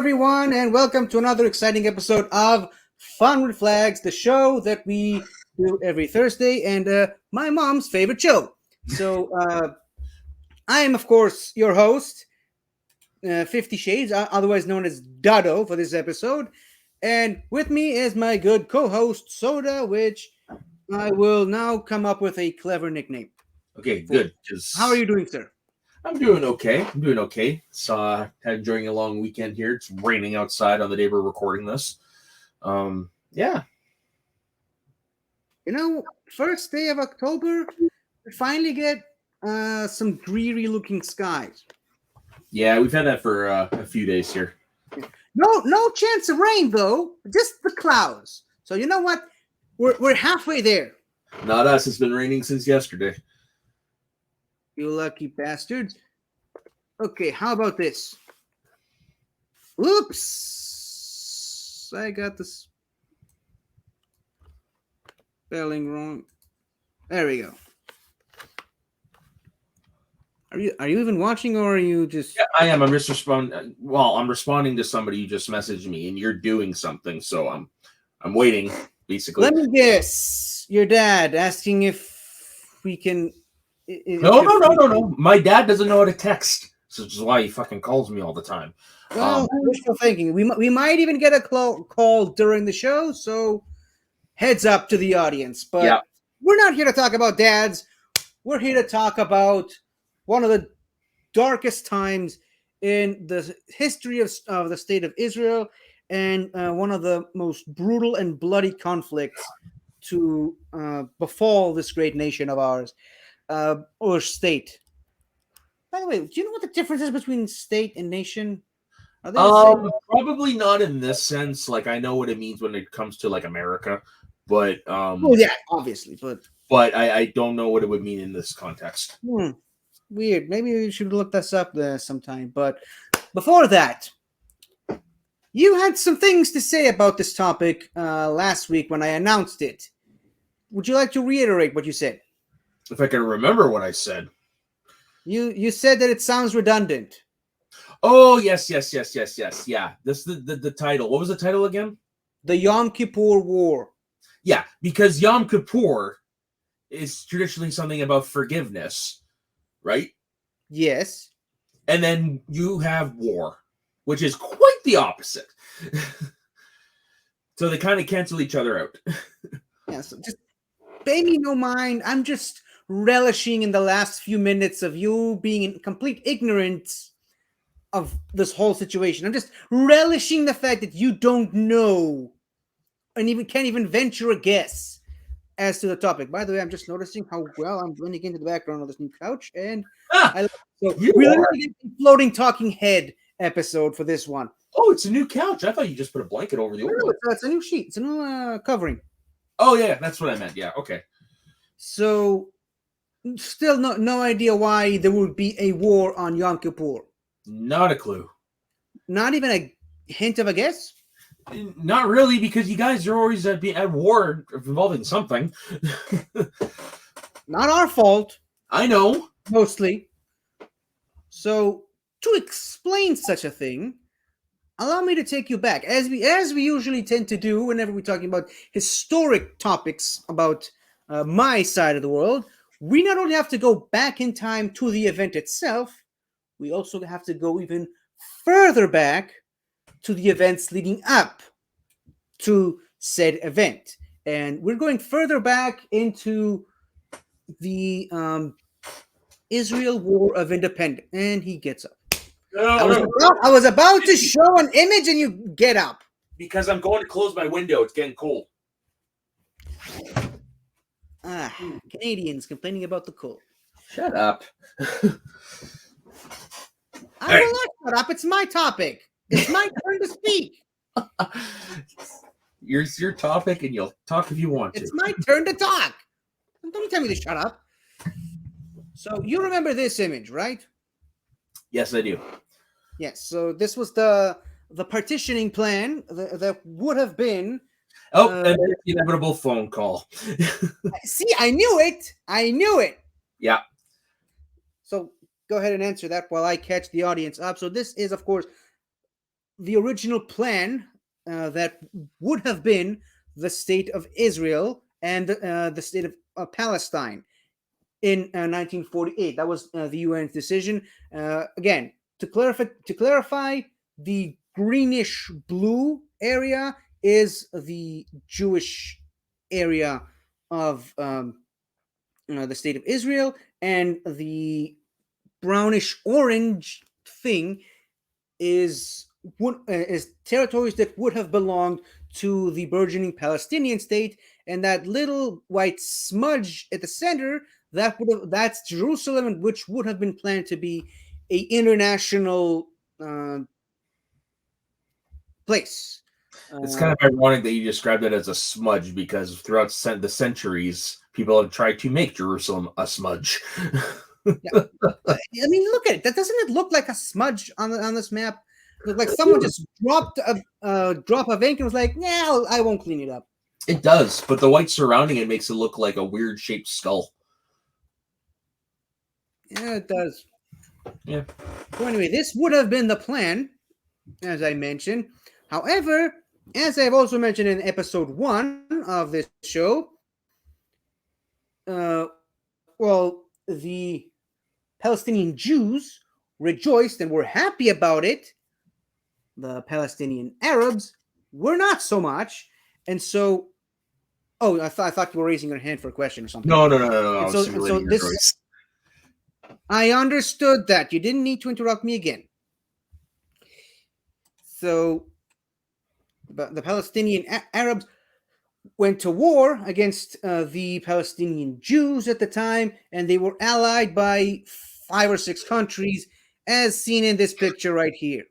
everyone, and welcome to another exciting episode of Fun with Flags, the show that we do every Thursday, and my mom's favorite show. So, I am, of course, your host, 50 Shades, otherwise known as Dado, for this episode. And with me is my good co host, Soda, which I will now come up with a clever nickname. Okay, good. How are you doing, sir? I'm doing okay. Enjoying a long weekend here. It's raining outside on the day we're recording this. Yeah. First day of October, we finally get some dreary looking skies. Yeah, we've had that for a few days here. No chance of rain though, just the clouds. So you know what? We're halfway there. Not us. It's been raining since yesterday. You lucky bastards. Okay, how about this? Oops. I got this spelling wrong. There we go. Are you even watching, or are you just? Yeah, I am. I'm just responding. Well, I'm responding to somebody who just messaged me, and you're doing something, so I'm waiting. Basically, Let me guess. Your dad asking if we can. No. My dad doesn't know how to text, so which is why he fucking calls me all the time. Well, wishful thinking. We might even get a call during the show, so heads up to the audience. But yeah. We're not here to talk about dads. We're here to talk about one of the darkest times in the history of the state of Israel, and one of the most brutal and bloody conflicts to befall this great nation of ours, or state. By the way, do you know what the difference is between state and nation? Are they the same? Probably not in this sense. Like, I know what it means when it comes to like America, but well, yeah, obviously, but I don't know what it would mean in this context. Weird. Maybe we should look this up sometime. But before that, you had some things to say about this topic last week when I announced it. Would you like to reiterate what you said? If I can remember what I said. You said that it sounds redundant. Oh, yes. Yeah. This the title. What was the title again? The Yom Kippur War. Yeah, because Yom Kippur is traditionally something about forgiveness, right? Yes. And then you have war, which is quite the opposite. So they kind of cancel each other out. Yeah, so just pay me no mind. I'm just relishing in the last few minutes of you being in complete ignorance of this whole situation. I'm just relishing the fact that you don't know and even can't even venture a guess as to the topic. By the way, I'm just noticing how well I'm blending into the background of this new couch, and we literally get a floating talking head episode for this one. Oh, it's a new couch. I thought you just put a blanket over the old one. It's a new sheet. It's a new covering. Oh yeah, that's what I meant. Yeah, okay. So, still no idea why there would be a war on Yom Kippur. Not a clue. Not even a hint of a guess? Not really, because you guys are always at war involving something. Not our fault. I know. Mostly. So, to explain such a thing, allow me to take you back, as we usually tend to do whenever we're talking about historic topics about my side of the world. We not only have to go back in time to the event itself, we also have to go even further back to the events leading up to said event. And we're going further back into the Israel War of Independence. And he gets up. I was about to show an image and you get up. Because I'm going to close my window. It's getting cold. Canadians complaining about the cold. Shut up. I will not shut up. It's my topic. It's my turn to speak. It's your topic, and you'll talk if you want to. It's my turn to talk. Don't tell me to shut up. So you remember this image, right? Yes, I do. Yes. So this was the partitioning plan that would have been. And the inevitable phone call. See, I knew it. Yeah. So go ahead and answer that while I catch the audience up. So this is, of course, the original plan that would have been the state of Israel and the state of Palestine in 1948. That was the UN's decision. Again, to clarify, the greenish blue area is the Jewish area of the state of Israel, and the brownish orange thing is is territories that would have belonged to the burgeoning Palestinian state, and that little white smudge at the center, that's Jerusalem, which would have been planned to be a international uh, place. It's Uh, kind of ironic that you described it as a smudge because throughout the centuries, people have tried to make Jerusalem a smudge. yeah, I mean, look at it. That doesn't it look like a smudge on this map? Look like someone just dropped a drop of ink and was like, "Yeah, I won't clean it up." It does, but the white surrounding it makes it look like a weird shaped skull. Yeah, it does. Yeah. So anyway, this would have been the plan, as I mentioned. However, as I've also mentioned in episode 1 of this show, well, the Palestinian Jews rejoiced and were happy about it. The Palestinian Arabs were not so much, and so. Oh, I thought you were raising your hand for a question or something. No. I And was so, and so simulating your this, choice. I understood that. You didn't need to interrupt me again. So, the Palestinian Arabs went to war against the Palestinian Jews at the time, and they were allied by 5 or 6 countries, as seen in this picture right here.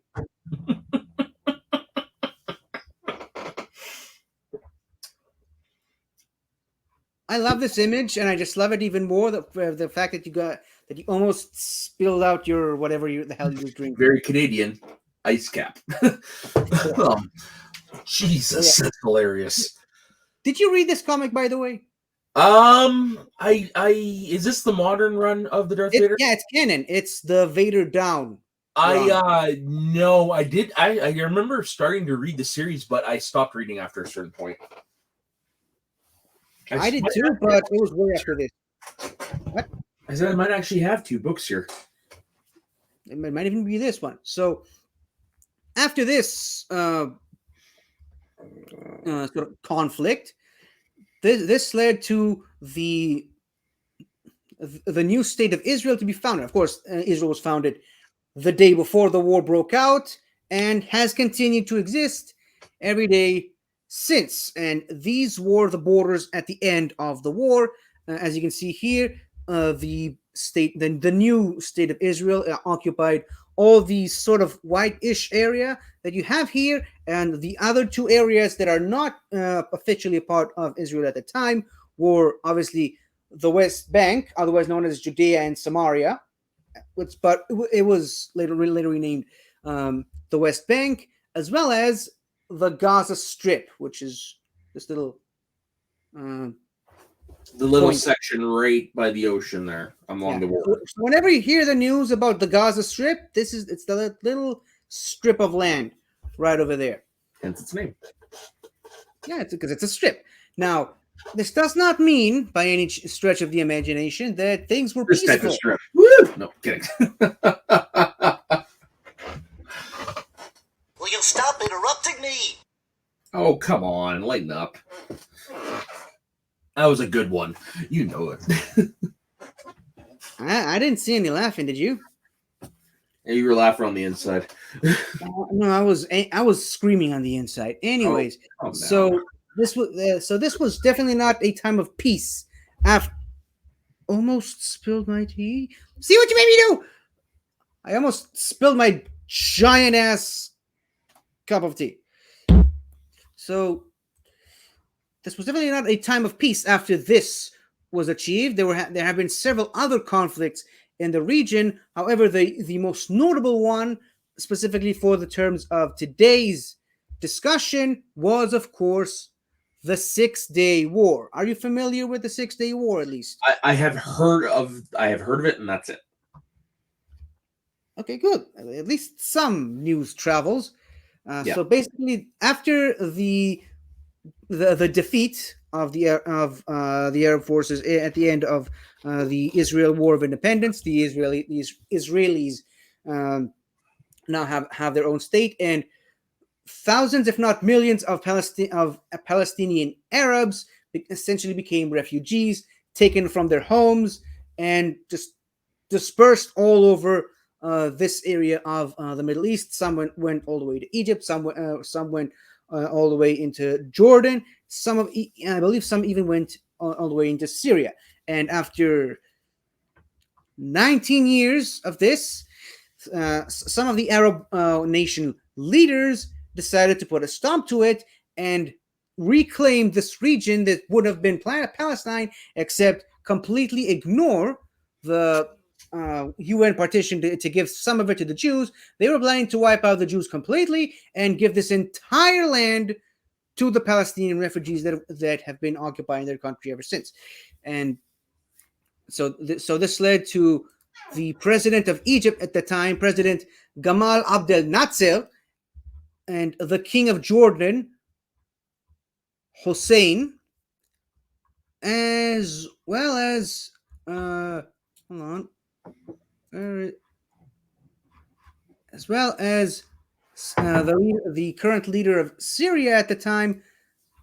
I love this image, and I just love it even more. The fact that you almost spilled out your whatever the hell you were drinking. Very Canadian ice cap. Jesus, that's hilarious. Did you read this comic, by the way? I is this the modern run of the Darth Vader? Yeah, it's canon. It's the Vader Down. No, I did. I remember starting to read the series, but I stopped reading after a certain point. I did too, but it was way after this. What? I said I might actually have 2 books here. It might even be this one. So after this sort of conflict, this led to the new state of Israel to be founded. Of course, Israel was founded the day before the war broke out and has continued to exist every day since. And these were the borders at the end of the war. As you can see here, the new state of Israel occupied all these sort of white-ish area that you have here, and the other 2 areas that are not officially a part of Israel at the time were obviously the West Bank, otherwise known as Judea and Samaria, but it was later renamed the West Bank, as well as the Gaza Strip, which is this little the little point. section right by the ocean there along the border. So whenever you hear the news about the Gaza Strip, it's the little strip of land right over there. Hence its name. Yeah, because it's a strip. Now, this does not mean, by any stretch of the imagination, that things were This peaceful. type of strip. Woo! No, kidding. Will you stop interrupting me? Oh, come on, lighten up. That was a good one. You know it. I didn't see any laughing. Did you? And you were laughing on the inside. No, I was screaming on the inside. Anyways, so this was definitely not a time of peace. I've almost spilled my tea. See what you made me do? I almost spilled my giant ass cup of tea. So this was definitely not a time of peace after this was achieved. There have been several other conflicts in the region. However, the most notable one, specifically for the terms of today's discussion, was, of course, the 6-Day War. Are you familiar with the 6-Day War, at least? I have heard of it, and that's it. Okay, good. At least some news travels. Yeah. So basically, after the defeat of the Arab forces at the end of the Israel War of Independence, these Israelis um, now have their own state, and thousands, if not millions, of Palestinian Arabs essentially became refugees, taken from their homes, and just dispersed all over this area of the Middle East. Some went all the way to Egypt. Some went all the way into Jordan. I believe, some even went all the way into Syria. And after 19 years of this, some of the Arab nation leaders decided to put a stop to it and reclaim this region that would have been Palestine, except completely ignore the UN partition to give some of it to the Jews. They were planning to wipe out the Jews completely and give this entire land to the Palestinian refugees that have been occupying their country ever since. And so this led to the president of Egypt at the time, President Gamal Abdel Nasser, and the king of Jordan, Hussein, as well as hold on, as well as the current leader of Syria at the time,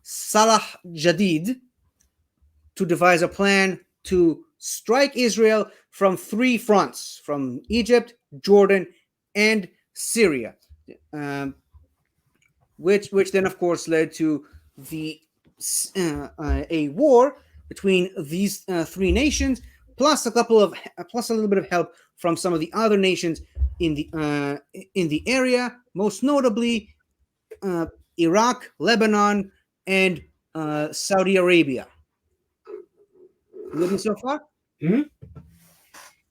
Salah Jadid, to devise a plan to strike Israel from three fronts: from Egypt, Jordan, and Syria, which then, of course, led to a war between these three nations, plus a little bit of help from some of the other nations in the area, most notably Iraq, Lebanon, and Saudi Arabia. With me so far? Mhm.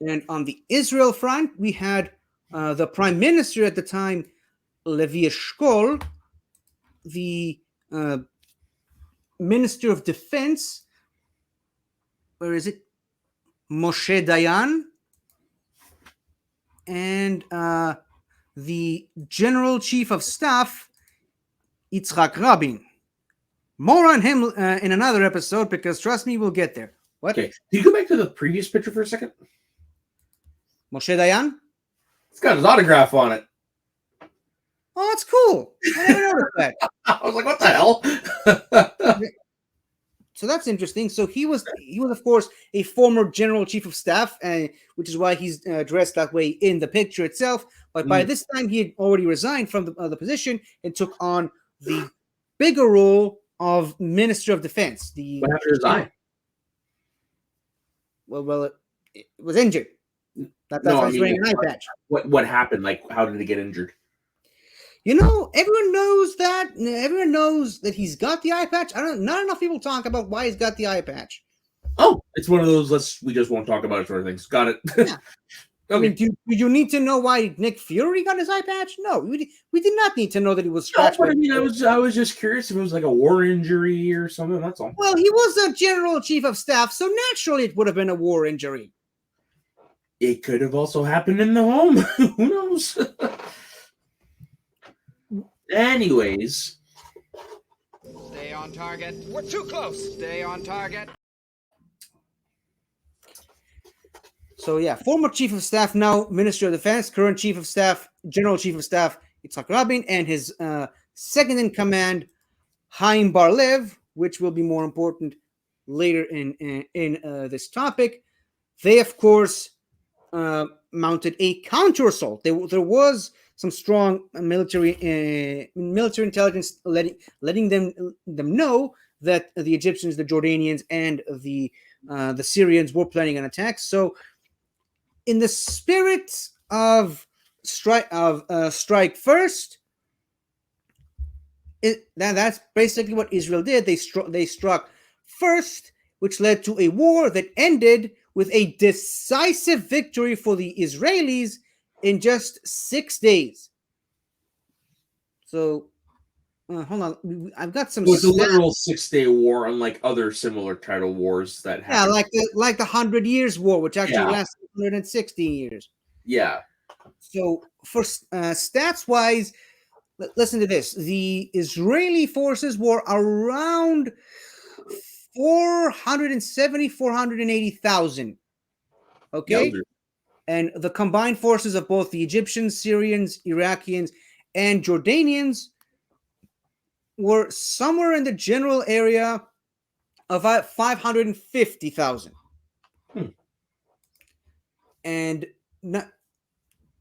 And on the Israel front, we had the prime minister at the time, Levi Eshkol, the minister of defense. Where is it? Moshe Dayan, and the general chief of staff, Yitzhak Rabin. More on him in another episode, because trust me, we'll get there. What? Okay. Can you go back to the previous picture for a second? Moshe Dayan? It's got his autograph on it. Oh, that's cool. I never noticed that. I was like, what the hell? So that's interesting. So he was, of course, a former general chief of staff, which is why he's dressed that way in the picture itself. But by this time, he had already resigned from the position and took on the bigger role of Minister of Defense. What happened to his eye? Well, it was injured. That's No, why I he's mean, wearing an eye patch. What happened? Like, how did he get injured? You know, everyone knows that. Everyone knows that he's got the eye patch. Not enough people talk about why he's got the eye patch. Oh, it's one of those we just won't talk about it sort of things. Got it. Yeah. Okay. I mean, do you need to know why Nick Fury got his eye patch? No, we did not need to know that he was No, scratched. but I mean, I was just curious if it was like a war injury or something. That's all. Well, he was a general chief of staff, so naturally it would have been a war injury. It could have also happened in the home. Who knows? Anyways. Stay on target. We're too close. Stay on target. So yeah, former chief of staff, now Minister of Defense, current chief of staff, general chief of staff, Yitzhak Rabin, and his second in command, Haim Bar-Lev, which will be more important later in this topic. They, of course, mounted a counter-assault. There was some strong military intelligence letting them know that the Egyptians, the Jordanians, and the Syrians were planning an attack. So, in the spirit of strike first, that's basically what Israel did. They struck first, which led to a war that ended with a decisive victory for the Israelis in just 6 days. So, hold on. I've got some. It was a literal 6-day war, unlike other similar title wars that happened. Yeah, like the 100 Years' War, which actually lasted 116 years. Yeah. So, for stats wise, Listen to this. The Israeli forces were around 470, 480,000. Okay? Yowzer. And the combined forces of both the Egyptians, Syrians, Iraqians, and Jordanians were somewhere in the general area of 550,000. Hmm. And not,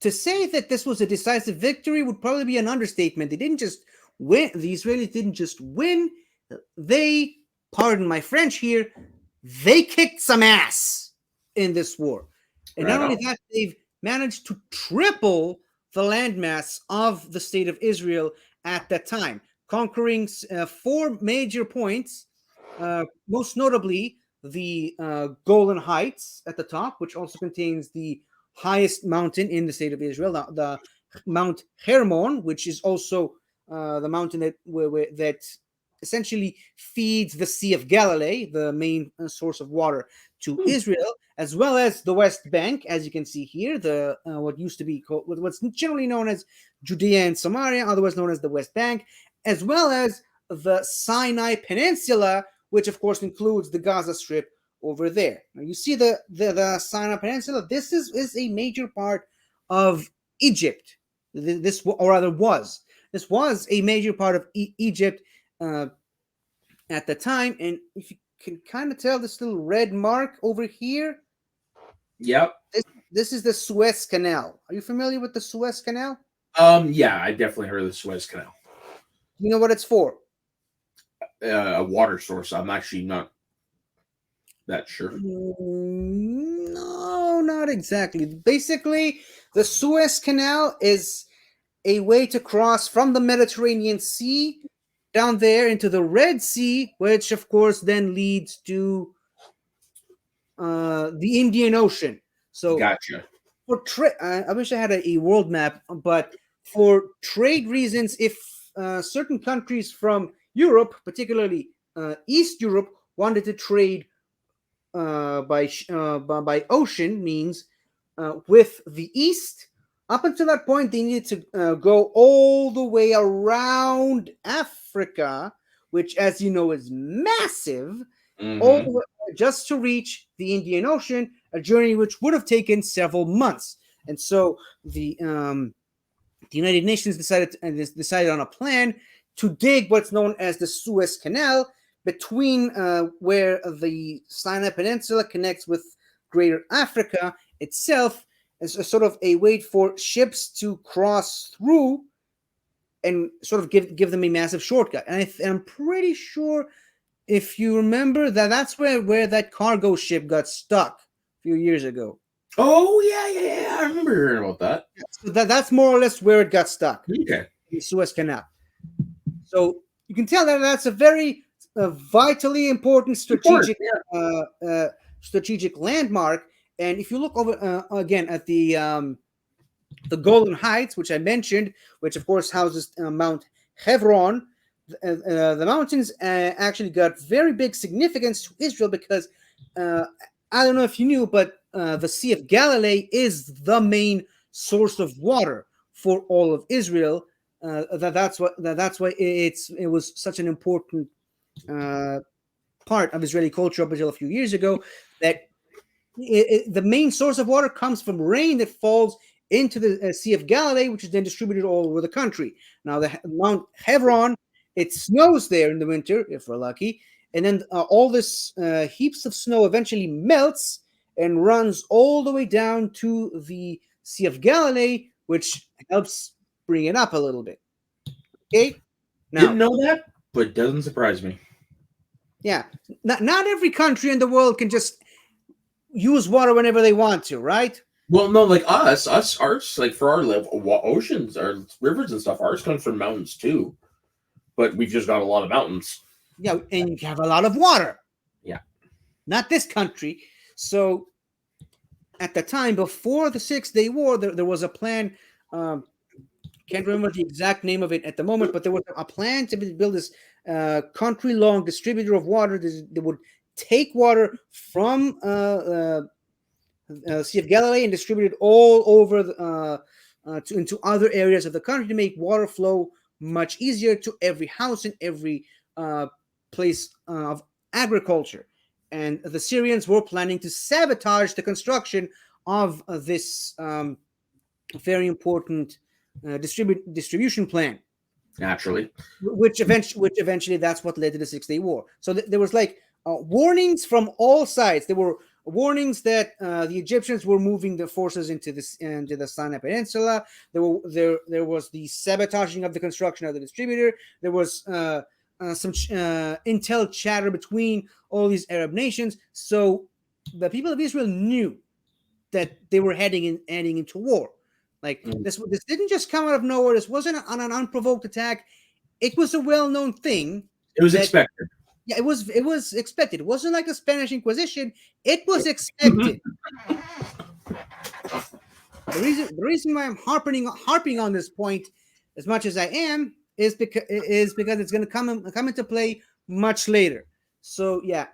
to say that this was a decisive victory would probably be an understatement. They didn't just win. The Israelis didn't just win. They, pardon my French here, they kicked some ass in this war. And Right not only on. that, they've managed to triple the landmass of the state of Israel at that time, conquering 4 major points, most notably the Golan Heights at the top, which also contains the highest mountain in the state of Israel, the Mount Hermon, which is also the mountain that essentially feeds the Sea of Galilee, the main source of water to Israel, as well as the West Bank, as you can see here, the what used to be called, what's generally known as Judea and Samaria, otherwise known as the West Bank, as well as the Sinai Peninsula, which of course includes the Gaza Strip over there. Now you see the Sinai Peninsula. This is a major part of Egypt. This, or rather, was a major part of Egypt at the time. And if you can kind of tell this little red mark over here, Yep. this is the Suez Canal. Are you familiar with the Suez Canal? Yeah, I definitely heard of the Suez Canal. You know what it's for? A water source. I'm actually not that sure. No, not exactly. Basically, the Suez Canal is a way to cross from the Mediterranean Sea down there into the Red Sea, which of course then leads to the Indian Ocean. So Gotcha. for trade, I wish I had a world map, but for trade reasons, if certain countries from Europe, particularly East Europe, wanted to trade by ocean, means with the East, up until that point, they needed to go all the way around Africa, which, as you know, is massive, all Mhm. the way just to reach the Indian Ocean, a journey which would have taken several months. And so the United Nations decided on a plan to dig what's known as the Suez Canal between where the Sinai Peninsula connects with Greater Africa itself, as a sort of a way for ships to cross through and sort of give them a massive shortcut. And I'm pretty sure, if you remember, that's where that cargo ship got stuck a few years ago. Oh yeah. I remember hearing about that. So that's more or less where it got stuck, Okay. the Suez Canal. So you can tell that that's a very vitally important Important, strategic landmark. And if you look over again at the Golan Heights, which I mentioned, which of course houses Mount Hebron, the mountains actually got very big significance to Israel because I don't know if you knew, but the Sea of Galilee is the main source of water for all of Israel. That's why it was such an important part of Israeli culture up until a few years ago. That the main source of water comes from rain that falls into the Sea of Galilee, which is then distributed all over the country. Now, the Mount Hebron, it snows there in the winter, if we're lucky, and then all this heaps of snow eventually melts and runs all the way down to the Sea of Galilee, which helps bring it up a little bit. Okay, Didn't now, know that, but it doesn't surprise me. yeah, not every country in the world can just use water whenever they want to, right? Well, no, like ours, like for our oceans, our rivers and stuff, ours comes from mountains too. But we've just got a lot of mountains. Yeah, and you have a lot of water. Yeah. Not this country. So at the time, before the 6-Day War, there was a plan. Can't remember the exact name of it at the moment, but there was a plan to build this country-long distributor of water that would take water from Sea of Galilee and distribute it all over into other areas of the country to make water flow much easier to every house and every place of agriculture. And the Syrians were planning to sabotage the construction of this very important distribution plan, Naturally. which eventually that's what led to the 6 Day War. So there was like warnings from all sides. There were warnings that the Egyptians were moving their forces into the Sinai Peninsula. There was the sabotaging of the construction of the distributor. There was some intel chatter between all these Arab nations. So the people of Israel knew that they were heading into war. Like this didn't just come out of nowhere. This wasn't an unprovoked attack. It was a well-known thing. It was expected. Yeah, it was expected. It wasn't like the Spanish Inquisition. It was expected. The reason why I'm harping on this point as much as I am is because it's going to come into play much later. So yeah,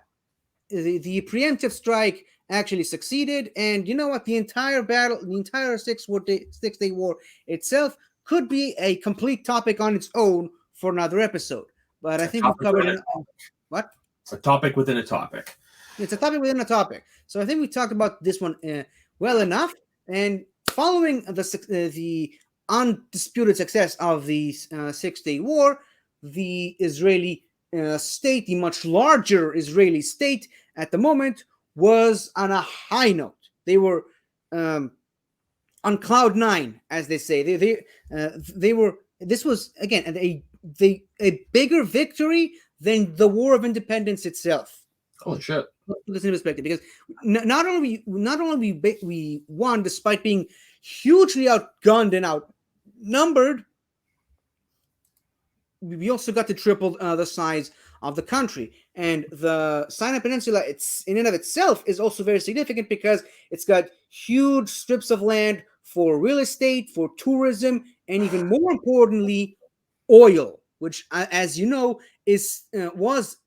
the preemptive strike actually succeeded, and you know what? The entire battle, the entire 6 Day War itself, could be a complete topic on its own for another episode. But I think we've covered what? It's a topic within a topic. It's a topic within a topic. So I think we talked about this one well enough. And following the undisputed success of the 6 Day War, the Israeli state, the much larger Israeli state at the moment, was on a high note. They were on cloud 9, as they say. They were. This was again a bigger victory than the War of Independence itself. Holy shit! Put this in perspective, because not only we won despite being hugely outgunned and outnumbered, we also got to triple the size of the country. And the Sinai Peninsula, it's in and of itself, is also very significant because it's got huge strips of land for real estate, for tourism, and even more importantly, oil, which, as you know, was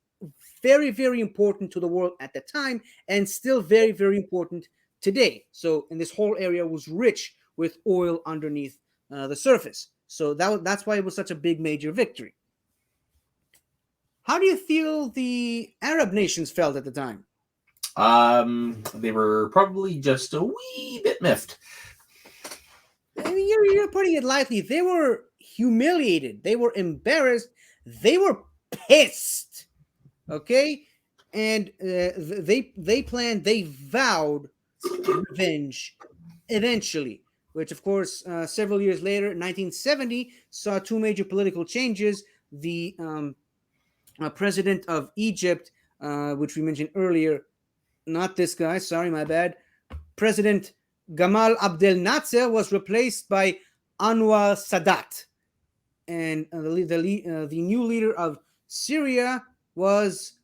very, very important to the world at the time, and still very, very important today. So, and this whole area was rich with oil underneath the surface. So that's why it was such a big major victory. How do you feel the Arab nations felt at the time? They were probably just a wee bit miffed. I mean, you're putting it lightly. They were humiliated. They were embarrassed. They were pissed. Okay, and they vowed revenge eventually. Which, of course, several years later, 1970, saw two major political changes. The president of Egypt, which we mentioned earlier, not this guy, sorry, my bad. President Gamal Abdel Nasser was replaced by Anwar Sadat. And the new leader of Syria was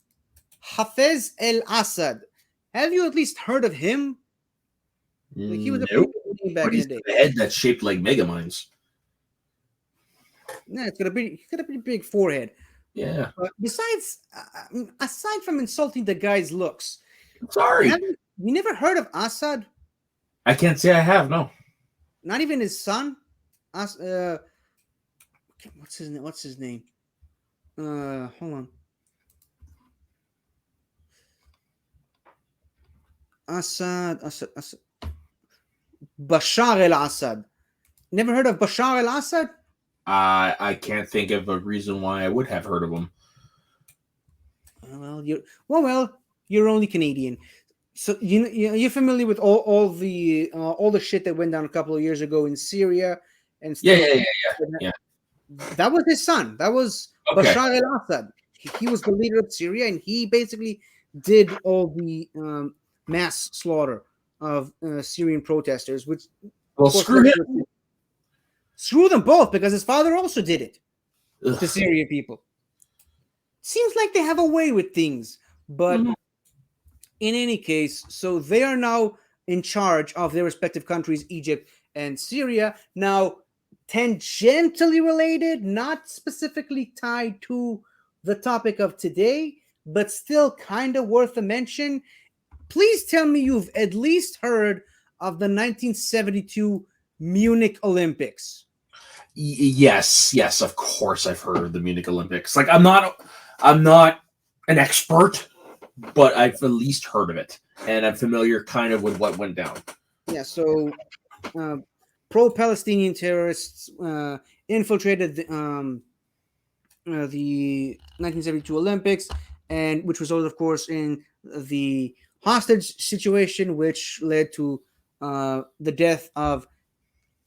Hafez al-Assad. Have you at least heard of him? Like, he was a Nope. back in the day. A head that's shaped like megamines. Yeah, he's got a pretty big forehead. Yeah. But besides, aside from insulting the guy's looks, Sorry. you never heard of Assad? I can't say I have, no. Not even his son? What's his name? Hold on. Assad. Bashar al-Assad. Never heard of Bashar al-Assad? I can't think of a reason why I would have heard of him. Well, you're only Canadian, so you're familiar with all the shit that went down a couple of years ago in Syria and stuff. Yeah. That was his son. That was Okay. Bashar al-Assad. He was the leader of Syria, and he basically did all the mass slaughter of Syrian protesters. Which, Well, screw him. Screw them both, because his father also did it Ugh. to Syrian people. Seems like they have a way with things, but in any case, so they are now in charge of their respective countries, Egypt and Syria. Now, tangentially related, not specifically tied to the topic of today, but still kind of worth a mention. Please tell me you've at least heard of the 1972 Munich Olympics. Yes, of course I've heard of the Munich Olympics. Like I'm not an expert, but I've at least heard of it, and I'm familiar kind of with what went down. Yeah, so pro-Palestinian terrorists infiltrated the 1972 Olympics, and which resulted, of course, in the hostage situation, which led to the death of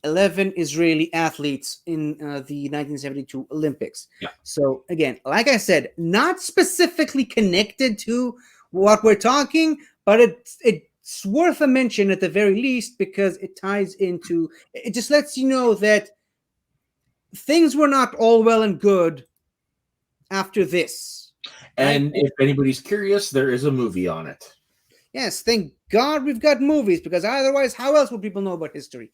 11 Israeli athletes in the 1972 Olympics. Yeah. So, again, like I said, not specifically connected to what we're talking, but it's worth a mention at the very least because it ties into, it just lets you know that things were not all well and good after this. And if anybody's curious, there is a movie on it. Yes, thank God we've got movies because otherwise, how else would people know about history?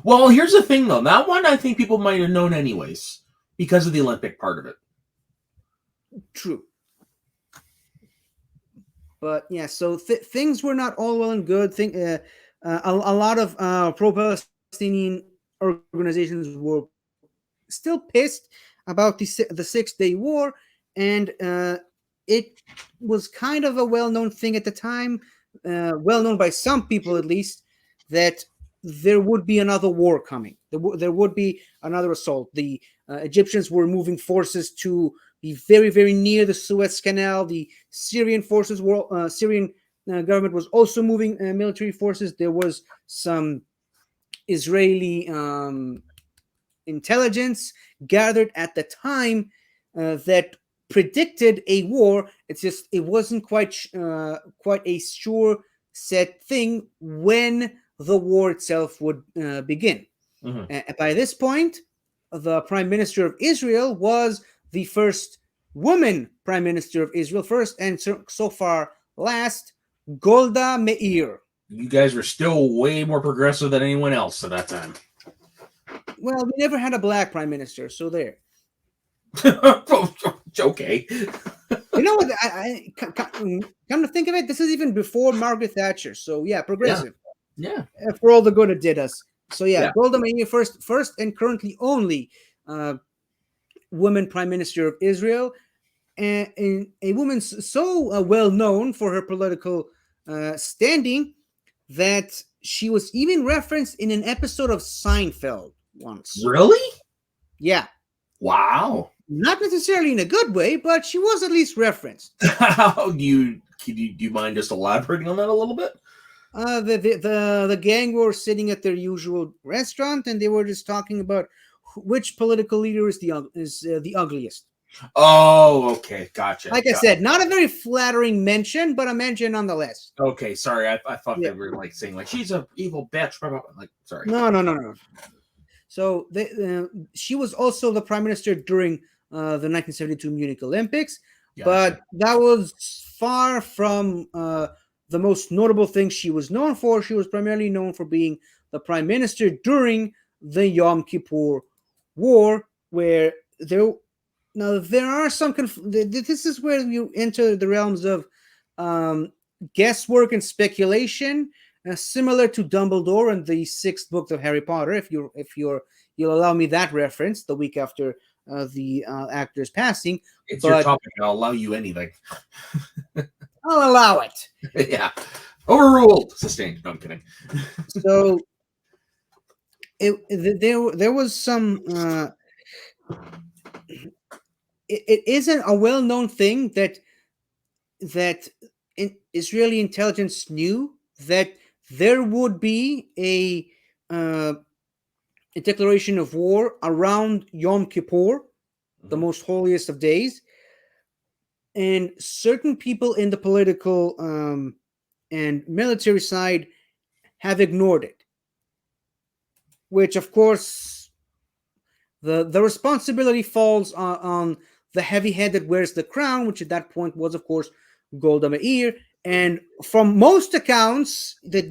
Well, here's the thing, though. That one I think people might have known anyways because of the Olympic part of it. True. But yeah, so things were not all well and good. A lot of pro-Palestinian organizations were still pissed about the 6 Day War, and it was kind of a well-known thing at the time, well known by some people at least, that there would be another war coming. There would be another assault. The Egyptians were moving forces to be very, very near the Suez Canal. The Syrian forces were Syrian government was also moving military forces. There was some Israeli intelligence gathered at the time that predicted a war. It's just it wasn't quite a sure set thing when the war itself would begin. Mm-hmm. By this point, the Prime Minister of Israel was the first woman Prime Minister of Israel, first and so far last, Golda Meir. You guys were still way more progressive than anyone else at that time. Well, we never had a black Prime Minister, so there. Okay. You know what? Come to think of it, this is even before Margaret Thatcher. So yeah, progressive. Yeah. For all the good it did us. So yeah. Golda Meir, first and currently only woman Prime Minister of Israel, and a woman so well known for her political standing that she was even referenced in an episode of Seinfeld once. Really? Yeah. Wow. Not necessarily in a good way, but she was at least referenced. How do you mind just elaborating on that a little bit? The gang were sitting at their usual restaurant, and they were just talking about which political leader is the ugliest. Oh, okay, gotcha. Like I said, not a very flattering mention, but a mention nonetheless. Okay, sorry, I thought they were like saying like she's a evil bitch. Like, sorry. No. So she was also the prime minister during the 1972 Munich Olympics, but that was far from the most notable thing she was known for. She was primarily known for being the prime minister during the Yom Kippur War, where there are some. This is where you enter the realms of guesswork and speculation, similar to Dumbledore and the sixth book of Harry Potter. If you'll allow me that reference, the week after the actor's passing. It's your topic. I'll allow you anything. I'll allow it. Yeah. Overruled. Sustained. No, I'm kidding. So there was some. It isn't a well-known thing that Israeli intelligence knew that there would be a declaration of war around Yom Kippur, the most holiest of days, and certain people in the political and military side have ignored it, which of course the responsibility falls on the heavy head that wears the crown, which at that point was of course Golda Meir. And from most accounts that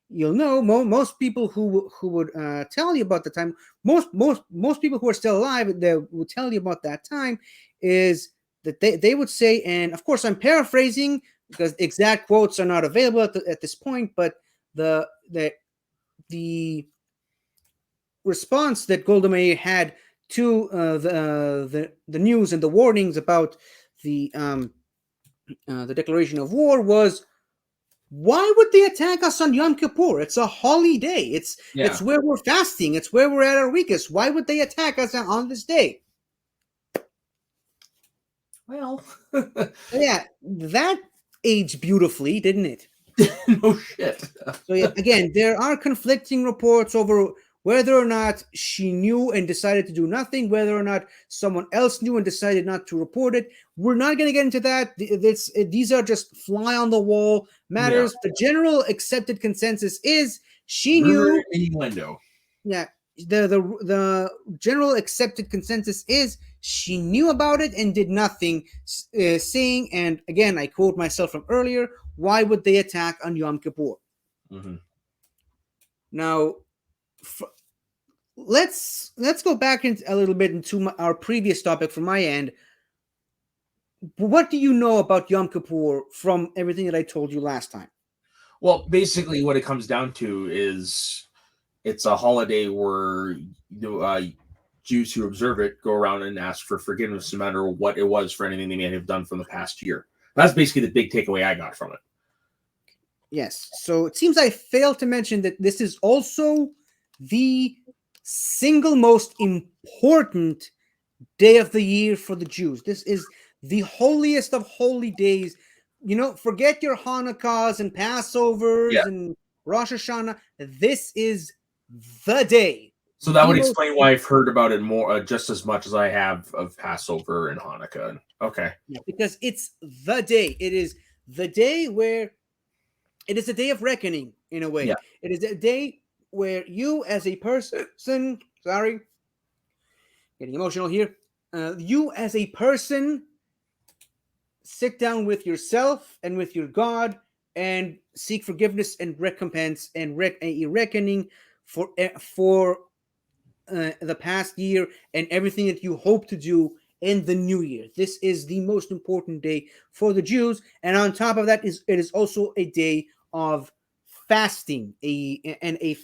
you'll know, most people who would tell you about the time, most people who are still alive that will tell you about that time, is that they would say, and of course I'm paraphrasing because exact quotes are not available at this point, but the response that Golda Meir had to the news and the warnings about the declaration of war was, why would they attack us on Yom Kippur? It's a holy day. It's where we're fasting. It's where we're at our weakest. Why would they attack us on this day? Well, Yeah, that aged beautifully, didn't it? no shit. So yeah, again, there are conflicting reports over whether or not she knew and decided to do nothing, whether or not someone else knew and decided not to report it. We're not going to get into that. These are just fly on the wall matters. The general accepted consensus is she knew. Innuendo. Yeah, the general accepted consensus is she knew about it and did nothing, saying, and again, I quote myself from earlier, why would they attack on Yom Kippur? Mm-hmm. Now, let's go back a little bit into our previous topic from my end. What do you know about Yom Kippur from everything that I told you last time? Well, basically, what it comes down to is it's a holiday where Jews who observe it go around and ask for forgiveness, no matter what it was for anything they may have done from the past year. That's basically the big takeaway I got from it. Yes. So it seems I failed to mention that this is also the single most important day of the year for the Jews. This is the holiest of holy days. You know, forget your Hanukkahs and Passovers and Rosh Hashanah. This is the day. So that would explain why I've heard about it more, just as much as I have of Passover and Hanukkah. Okay. Yeah, because it's the day. It is the day where it is a day of reckoning, in a way. Yeah. It is a day where you as a person, sorry, getting emotional here, you as a person sit down with yourself and with your God and seek forgiveness and recompense and a reckoning for the past year and everything that you hope to do in the new year. This is the most important day for the Jews, and on top of that, it is also a day of fasting, a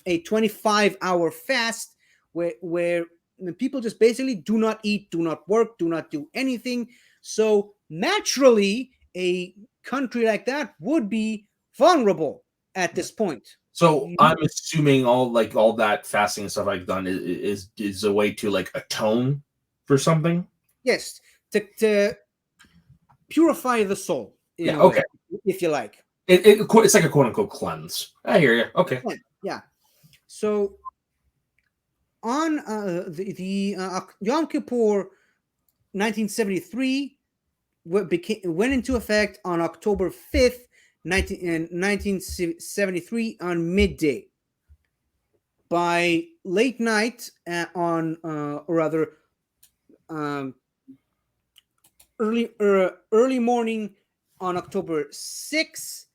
25-hour fast where people just basically do not eat, do not work, do not do anything. So naturally, a country like that would be vulnerable at this point. So I'm assuming all that fasting and stuff I've done is a way to like atone for something. Yes, to purify the soul. Yeah. Okay. Way, if you like. It's like a quote unquote cleanse. I hear you. Okay. Yeah. So on the Yom Kippur 1973 went into effect on October 5th, 1973 on midday. By late night early morning on October 6th,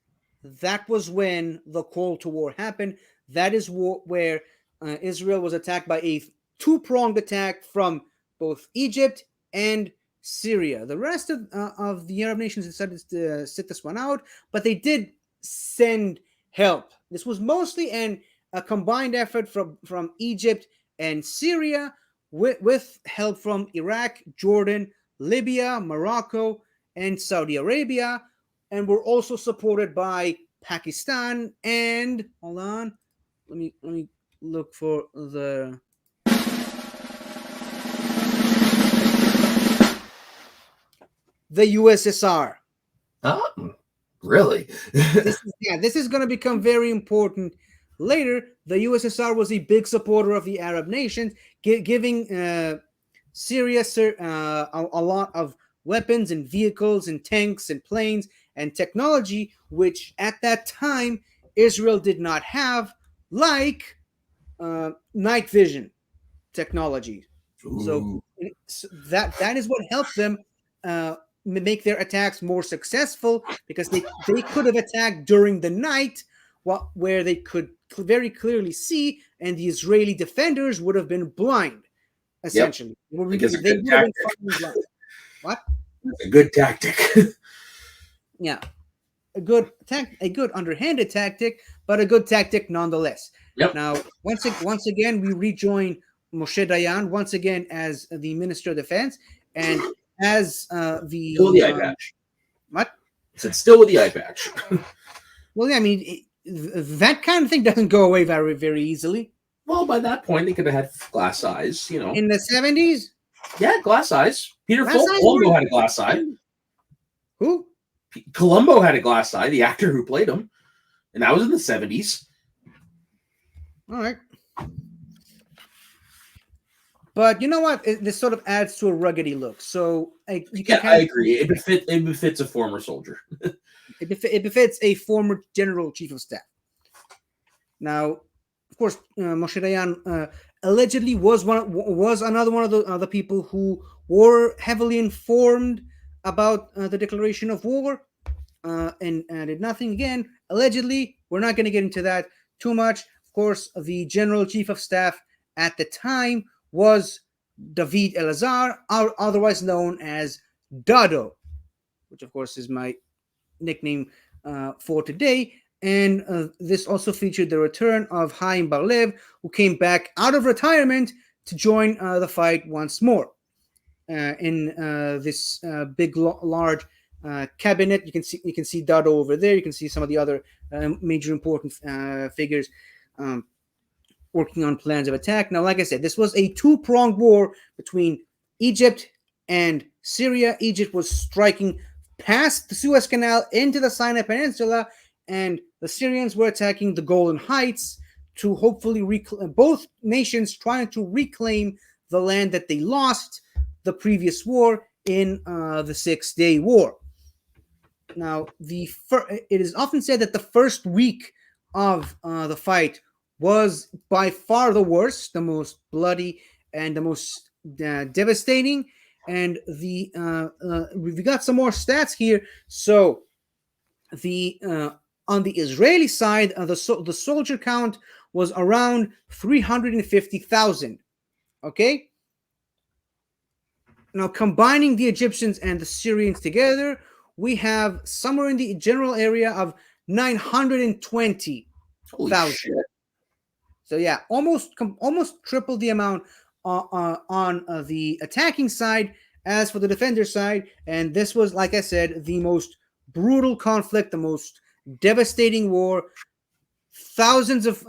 that was when the call to war happened. That is where Israel was attacked by a two-pronged attack from both Egypt and Syria. The rest of the Arab nations decided to sit this one out, but they did send help. This was mostly a combined effort from Egypt and Syria with help from Iraq, Jordan, Libya, Morocco, and Saudi Arabia, and were also supported by Pakistan and hold on, let me look for the USSR. Oh, really? This is going to become very important later. The USSR was a big supporter of the Arab nations, giving Syria a lot of weapons and vehicles and tanks and planes and technology, which at that time Israel did not have, like night vision technology. So that is what helped them make their attacks more successful, because they could have attacked during the night, where they could very clearly see, and the Israeli defenders would have been blind. Essentially, What? A good tactic. Yeah, a good underhanded tactic, but a good tactic nonetheless. Yep. Now, once again, we rejoin Moshe Dayan once again as the Minister of Defense and as Still with the eye the patch. what? Said still with the eye patch. Well, yeah, I mean, that kind of thing doesn't go away very, very easily. Well, by that point, they could have had glass eyes, you know. In the 70s, Yeah, glass eyes. Peter Glass Falk, eyes Columbo were- had a glass eye. who? Columbo had a glass eye, the actor who played him. And that was in the 70s. All right. But you know what? This sort of adds to a ruggedy look. So you can Yeah, I agree. It befits a former soldier. it befits a former general chief of staff. Now, of course, Moshe Dayan allegedly was another one of the people who were heavily informed about the declaration of war and did nothing. Again, allegedly, we're not going to get into that too much. Of course, the general chief of staff at the time was David Elazar, otherwise known as Dado, which of course is my nickname for today. And this also featured the return of Haim Bar-Lev, who came back out of retirement to join the fight once more. In this big, large cabinet, you can see Dado over there. You can see some of the other major important figures working on plans of attack. Now, like I said, this was a two-pronged war between Egypt and Syria. Egypt was striking past the Suez Canal into the Sinai Peninsula, and the Syrians were attacking the Golan Heights to hopefully both nations trying to reclaim the land that they lost the previous war in the 6-Day War. Now, it is often said that the first week of the fight was by far the worst, the most bloody, and the most devastating. And we got some more stats here. So on the Israeli side, the soldier count was around 350,000. Okay. Now, combining the Egyptians and the Syrians together, we have somewhere in the general area of 920,000. Holy shit. So yeah, almost triple the amount on the attacking side as for the defender side. And this was, like I said, the most brutal conflict, the most devastating war. Thousands of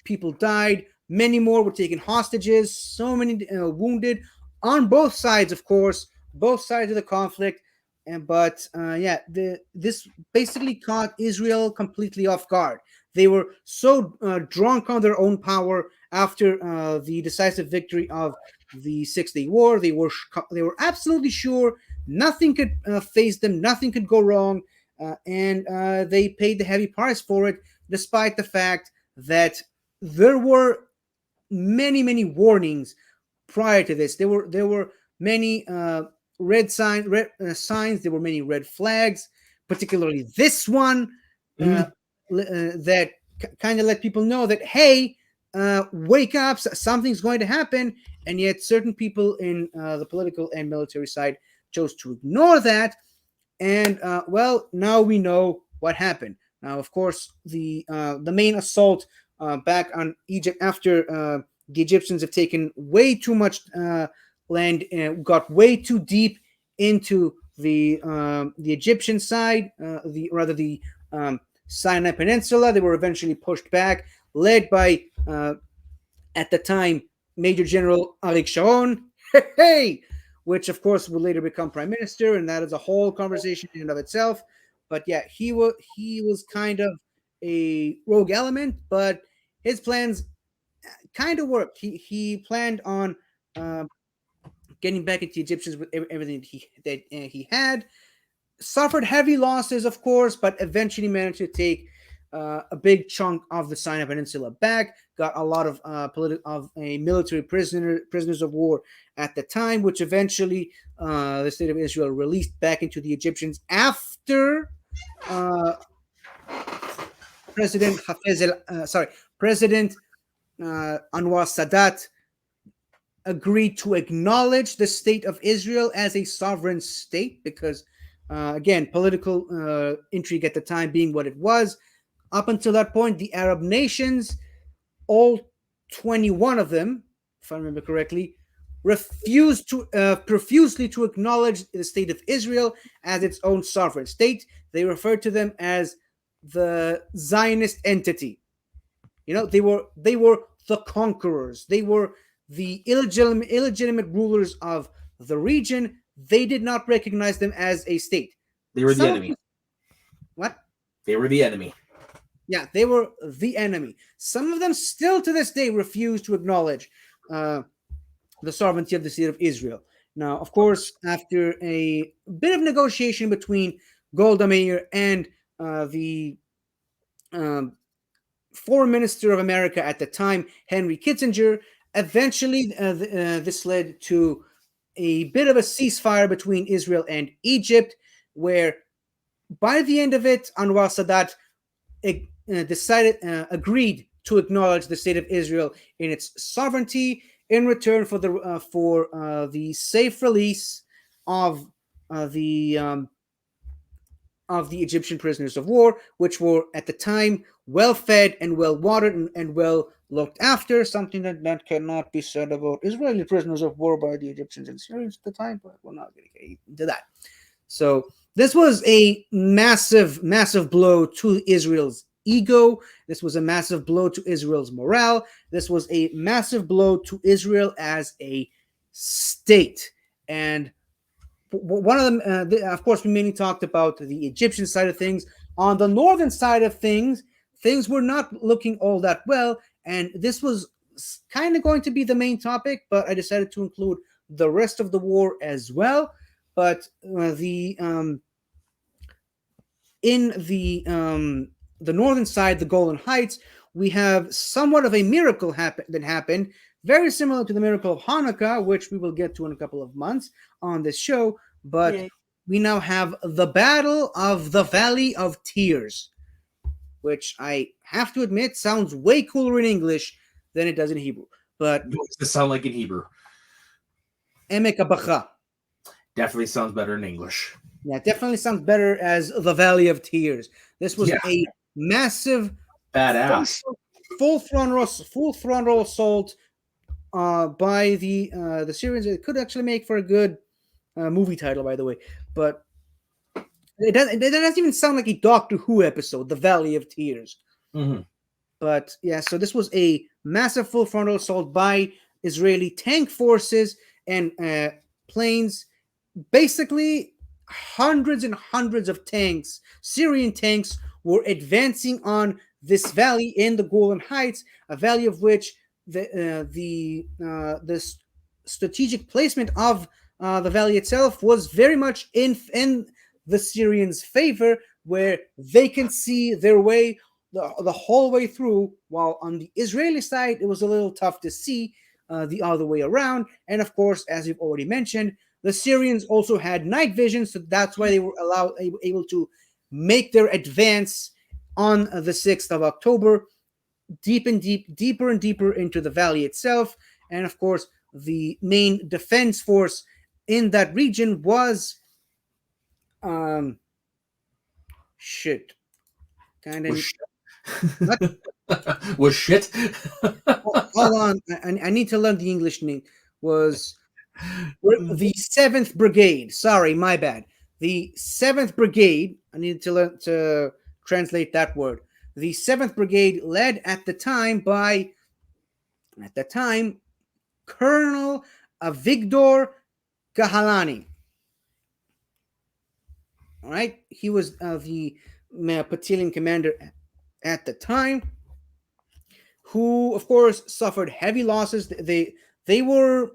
people died. Many more were taken hostages. So many wounded on both sides, of course, both sides of the conflict. But this basically caught Israel completely off guard. They were so drunk on their own power after the decisive victory of the 6-Day War. They were absolutely sure nothing could face them, nothing could go wrong, and they paid the heavy price for it, despite the fact that there were many warnings prior to this. There were many red signs. There were many red flags, particularly this one. That kind of let people know that, hey, wake up, something's going to happen. And yet certain people in the political and military side chose to ignore that. And well, now we know what happened. Now, of course, the main assault back on Egypt after the Egyptians have taken way too much land and got way too deep into the Egyptian side, the Sinai Peninsula. They were eventually pushed back, led by, at the time, Major General Arik Sharon, which of course would later become prime minister, and that is a whole conversation in and of itself. But yeah, he was kind of a rogue element, but his plans kind of worked. He planned on getting back at the Egyptians with everything that he had. Suffered heavy losses, of course, but eventually managed to take a big chunk of the Sinai Peninsula back. Got a lot of military prisoners of war at the time, which eventually the state of Israel released back into the Egyptians after President Anwar Sadat agreed to acknowledge the state of Israel as a sovereign state, because again, political intrigue at the time being what it was. Up until that point, the Arab nations all 21 of them, if I remember correctly, refused to profusely to acknowledge the state of Israel as its own sovereign state. They referred to them as the Zionist entity. They were the conquerors. They were the illegitimate rulers of the region. They did not recognize them as a state. They were the Some enemy. What? They were the enemy. Yeah, they were the enemy. Some of them still to this day refuse to acknowledge the sovereignty of the state of Israel. Now, of course, after a bit of negotiation between Golda Meir and the um, foreign minister of America at the time, Henry Kissinger, eventually this led to a bit of a ceasefire between Israel and Egypt, where by the end of it, Anwar Sadat agreed to acknowledge the state of Israel in its sovereignty in return for the safe release of the Egyptian prisoners of war, which were at the time well fed and well watered and well looked after. Something that cannot be said about Israeli prisoners of war by the Egyptians and Syrians at the time, but we're not going to get into that. So this was a massive, massive blow to Israel's ego. This was a massive blow to Israel's morale. This was a massive blow to Israel as a state. And one of them, of course, we mainly talked about the Egyptian side of things. On the northern side of things, things were not looking all that well. And this was kind of going to be the main topic, but I decided to include the rest of the war as well. But in the northern side, the Golan Heights, we have somewhat of a miracle that happened, very similar to the miracle of Hanukkah, which we will get to in a couple of months on this show. But we now have the Battle of the Valley of Tears, which I have to admit sounds way cooler in English than it does in Hebrew. But What does it sound like in Hebrew? Emek Abacha. Definitely sounds better in English. Yeah, it definitely sounds better as the Valley of Tears. This was a massive, badass, full frontal assault by the Syrians. It could actually make for a good movie title, by the way. But it doesn't even sound like a Doctor Who episode, The Valley of Tears. Mm-hmm. But yeah, so this was a massive full frontal assault by Israeli tank forces and planes. Basically, hundreds and hundreds of tanks, Syrian tanks, were advancing on this valley in the Golan Heights, a valley of which the strategic placement of the valley itself was very much in the Syrians' favor, where they can see their way the whole way through, while on the Israeli side, it was a little tough to see the other way around. And of course, as we've already mentioned, the Syrians also had night vision, so that's why they were able to make their advance on the 6th of October, deeper and deeper into the valley itself. And of course, the main defense force in that region was shit. Kind of was shit. Hold on, I need to learn the English name. Was the 7th Brigade. Sorry, my bad. The 7th Brigade. I need to learn to translate that word. The 7th Brigade, led at the time by Colonel Avigdor Gahalani. All right, he was the battalion commander at the time, who, of course, suffered heavy losses. They were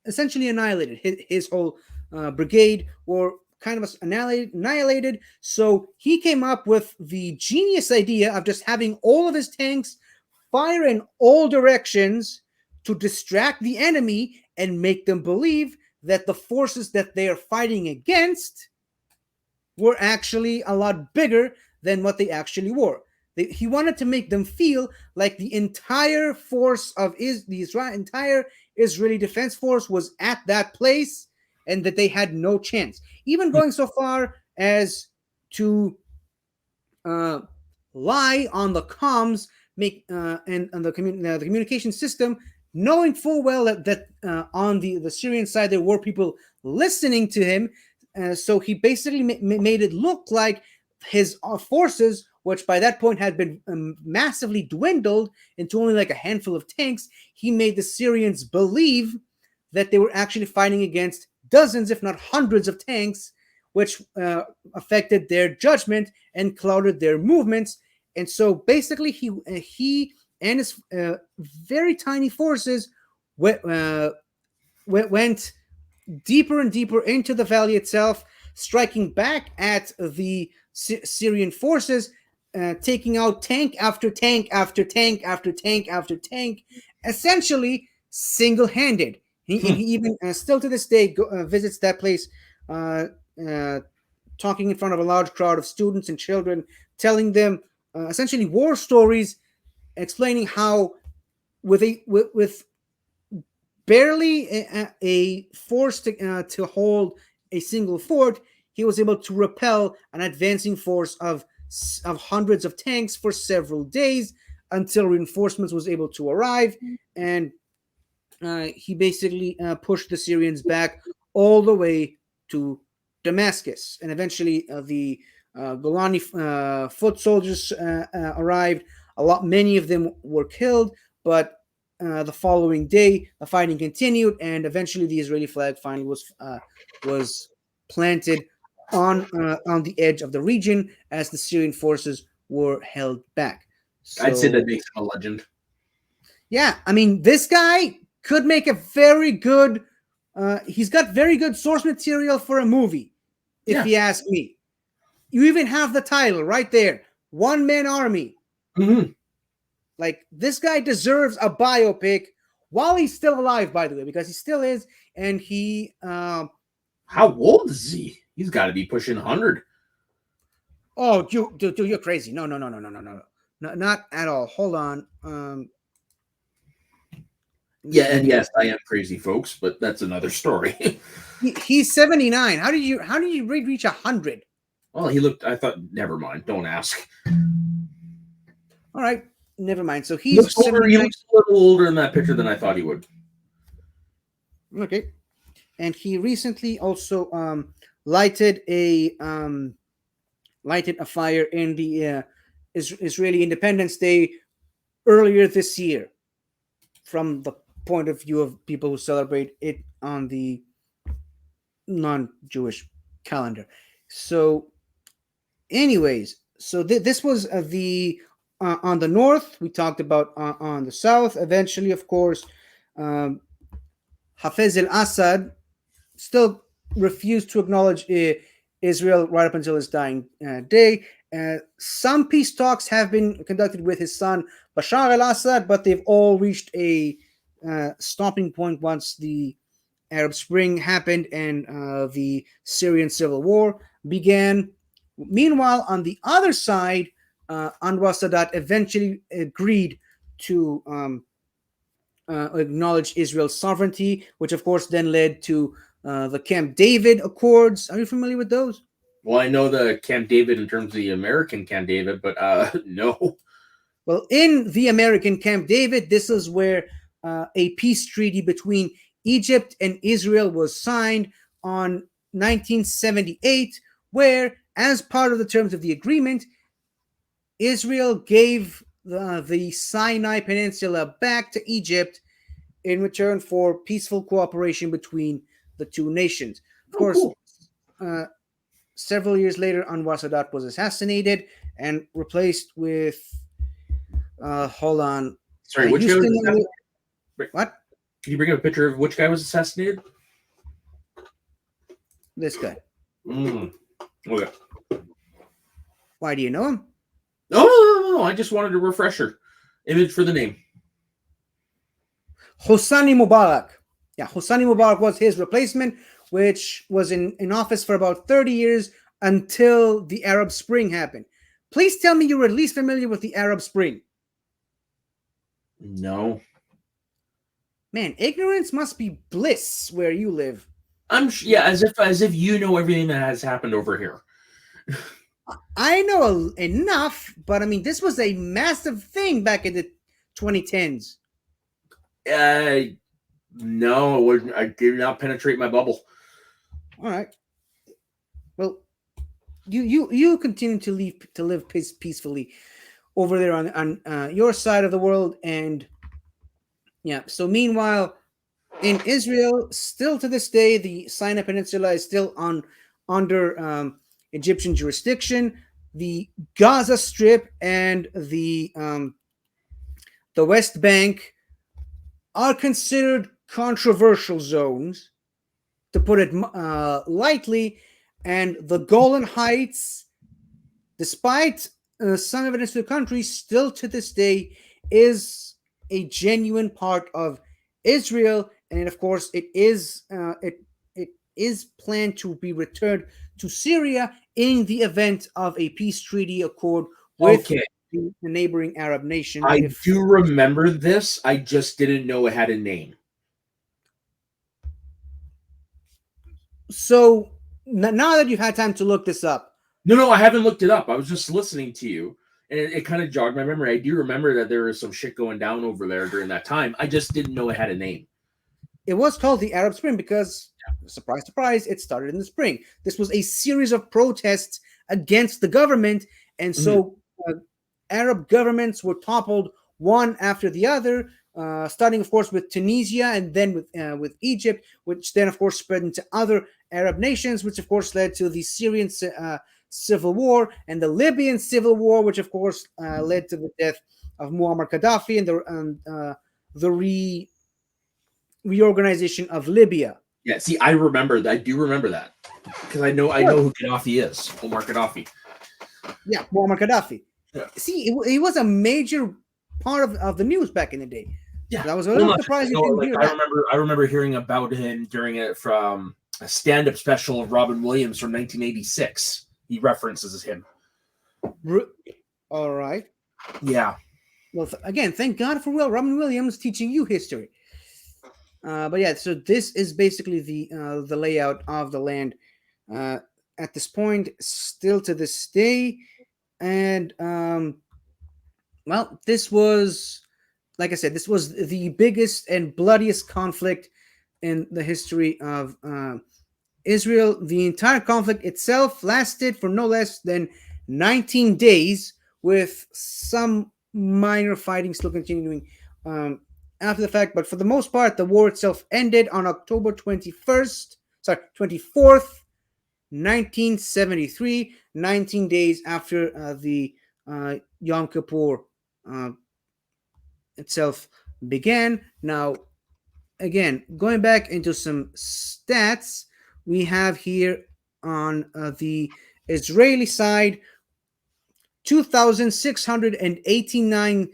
essentially annihilated. His whole brigade were kind of annihilated. So he came up with the genius idea of just having all of his tanks fire in all directions to distract the enemy and make them believe that the forces that they are fighting against were actually a lot bigger than what they actually were. He wanted to make them feel like the entire force of the entire Israeli defense force was at that place and that they had no chance. Even going so far as to lie on the comms, make and the communication system, knowing full well that on the Syrian side there were people listening to him. So he basically made it look like his forces, which by that point had been massively dwindled into only like a handful of tanks, he made the Syrians believe that they were actually fighting against dozens, if not hundreds, of tanks, which affected their judgment and clouded their movements. And so basically, he and his very tiny forces went deeper and deeper into the valley itself, striking back at the Syrian forces, taking out tank after tank after tank after tank after tank, essentially single-handed. He even still to this day visits that place, talking in front of a large crowd of students and children, telling them essentially war stories, explaining how with barely a force to hold a single fort, he was able to repel an advancing force of hundreds of tanks for several days until reinforcements was able to arrive, and he basically pushed the Syrians back all the way to Damascus, and eventually the Golani foot soldiers arrived. Many of them were killed, but the following day, the fighting continued, and eventually the Israeli flag finally was planted on the edge of the region as the Syrian forces were held back. So, I'd say that makes him a legend. Yeah, I mean, this guy could make a very good. He's got very good source material for a movie, if you ask me. You even have the title right there, One Man Army. Mm-hmm. Like, this guy deserves a biopic while he's still alive, by the way, because he still is. And he. How old is he? He's got to be pushing 100. Oh, you're crazy. No. Not at all. Hold on. Yeah, and yes, I am crazy, folks, but that's another story. He's 79. How did you reach 100? Well, he looked. I thought. Never mind. Don't ask. All right. Never mind. So he looks a little older in that picture than I thought he would. Okay. And he recently also lighted a fire in the Israeli Independence Day earlier this year, from the point of view of people who celebrate it on the non-Jewish calendar. So, anyways, so this was the on the north. We talked about on the south. Eventually, of course, Hafez al-Assad still refused to acknowledge Israel right up until his dying day. Some peace talks have been conducted with his son Bashar al-Assad, but they've all reached a stopping point once the Arab Spring happened and the Syrian civil war began. Meanwhile, on the other side, Anwar Sadat eventually agreed to acknowledge Israel's sovereignty, which of course then led to the Camp David Accords. Are you familiar with those? Well, I know the Camp David in terms of the American Camp David, but no. Well, in the American Camp David, this is where a peace treaty between Egypt and Israel was signed on 1978, where, as part of the terms of the agreement, Israel gave the Sinai Peninsula back to Egypt in return for peaceful cooperation between the two nations. Of course, cool. Several years later, Anwar Sadat was assassinated and replaced with. Hold on. Sorry, which guy was assassinated? What? Can you bring up a picture of which guy was assassinated? This guy. Okay. Why, do you know him? No. I just wanted a refresher. Image for the name. Hosni Mubarak. Yeah, Hosni Mubarak was his replacement, which was in office for about 30 years until the Arab Spring happened. Please tell me you were at least familiar with the Arab Spring. No. Man, ignorance must be bliss where you live. As if you know everything that has happened over here. I know enough, but I mean, this was a massive thing back in the 2010s. Uh, no, it wouldn't. I did not penetrate my bubble. All right. Well, you continue to live peacefully over there on your side of the world, and yeah. So meanwhile, in Israel, still to this day, the Sinai Peninsula is still under Egyptian jurisdiction. The Gaza Strip and the West Bank are considered controversial zones, to put it lightly, and the Golan Heights, despite some evidence to the country, still to this day is a genuine part of Israel, and of course, it is planned to be returned to Syria in the event of a peace treaty accord with Okay, the neighboring Arab nation. I If do remember this. I just didn't know it had a name. so, now that you've had time to look this up, No, I haven't looked it up. I was just listening to you, and it kind of jogged my memory. I do remember that there was some shit going down over there during that time. I just didn't know it had a name. it was called the Arab Spring because, surprise, surprise, it started in the spring. This was a series of protests against the government, and so Arab governments were toppled one after the other, starting, of course, with Tunisia and then with Egypt, which then, of course, spread into other Arab nations, which, of course, led to the Syrian civil war and the Libyan civil war, which, of course, led to the death of Muammar Gaddafi and the reorganization of Libya. Yeah, see, I remember that. I do remember that because I know who Gaddafi is. Omar Gaddafi. Yeah, Muammar Gaddafi. Yeah. See, it was a major part of the news back in the day. Yeah, I was a little surprised you didn't hear that. I remember hearing about him during it from a stand-up special of Robin Williams from 1986. He references him. All right. Yeah. Well, again, thank God for Robin Williams teaching you history. But yeah, so this is basically the layout of the land at this point, still to this day, and well, this was, like I said, this was the biggest and bloodiest conflict in the history of Israel. The entire conflict itself lasted for no less than 19 days, with some minor fighting still continuing after the fact. But for the most part, the war itself ended on October 24th, 1973, 19 days after the Yom Kippur itself began. Now, again, going back into some stats, we have here on the Israeli side 2,689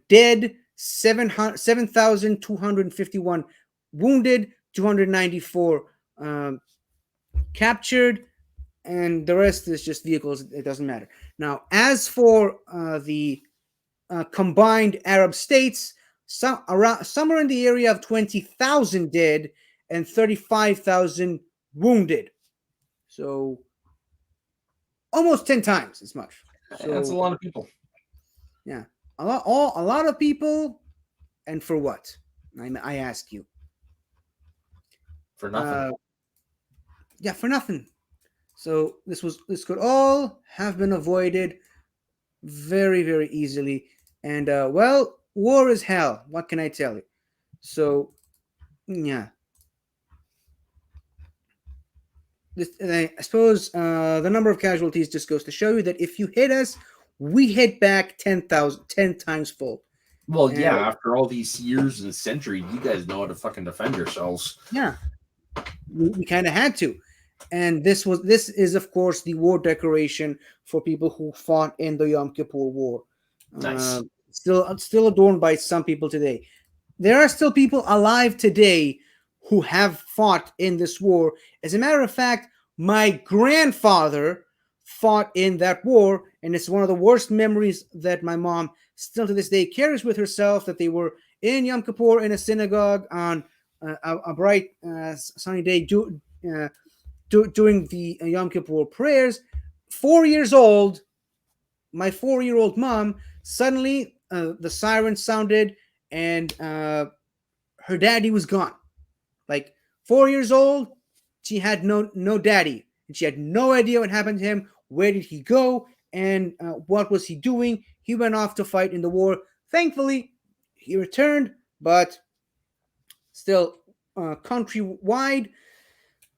dead, 7,251 wounded, 294 captured, and the rest is just vehicles. It doesn't matter. Now, as for the combined Arab states, somewhere in the area of 20,000 dead and 35,000 wounded. So almost 10 times as much. So That's a lot of people. Yeah, a lot of people, and for what? I ask you. For nothing. Yeah, for nothing. So this could all have been avoided very, very easily. And well, war is hell. What can I tell you? So yeah. I suppose the number of casualties just goes to show you that if you hit us, we hit back 10 times full. Well, yeah, after all these years and centuries, you guys know how to fucking defend yourselves. Yeah. We kind of had to. And this is, of course, the war decoration for people who fought in the Yom Kippur War. Nice. Still adorned by some people today. There are still people alive today who have fought in this war. As a matter of fact, my grandfather fought in that war, and it's one of the worst memories that my mom still to this day carries with herself, that they were in Yom Kippur in a synagogue on a bright sunny day during the Yom Kippur prayers, 4 years old, my 4-year-old mom, suddenly the siren sounded and her daddy was gone. Like 4 years old, she had no daddy, and she had no idea what happened to him. Where did he go? And what was he doing? He went off to fight in the war. Thankfully, he returned, but still, countrywide,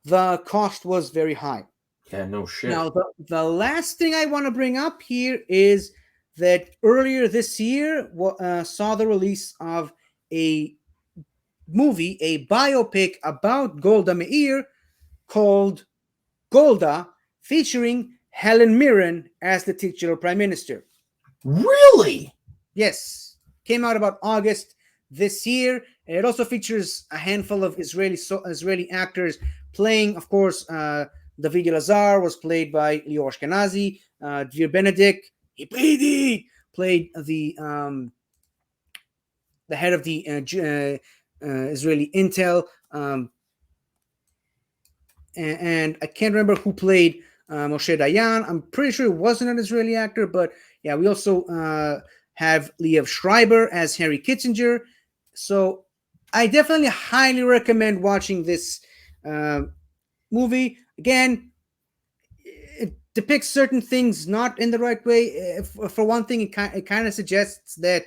the cost was very high. Yeah, no shit. Now, the last thing I want to bring up here is that earlier this year saw the release of a movie, a biopic about Golda Meir called Golda, featuring Helen Mirren as the titular prime minister. Really? Yes, came out about August this year. And it also features a handful of Israeli actors playing, of course, David Elazar was played by Lior Ashkenazi. Dvir Benedict, he played the head of the Israeli intel. And I can't remember who played Moshe Dayan. I'm pretty sure it wasn't an Israeli actor, but yeah, we also have Liev Schreiber as Harry Kissinger. So I definitely highly recommend watching this movie. Again, it depicts certain things not in the right way. For one thing, it kind of suggests that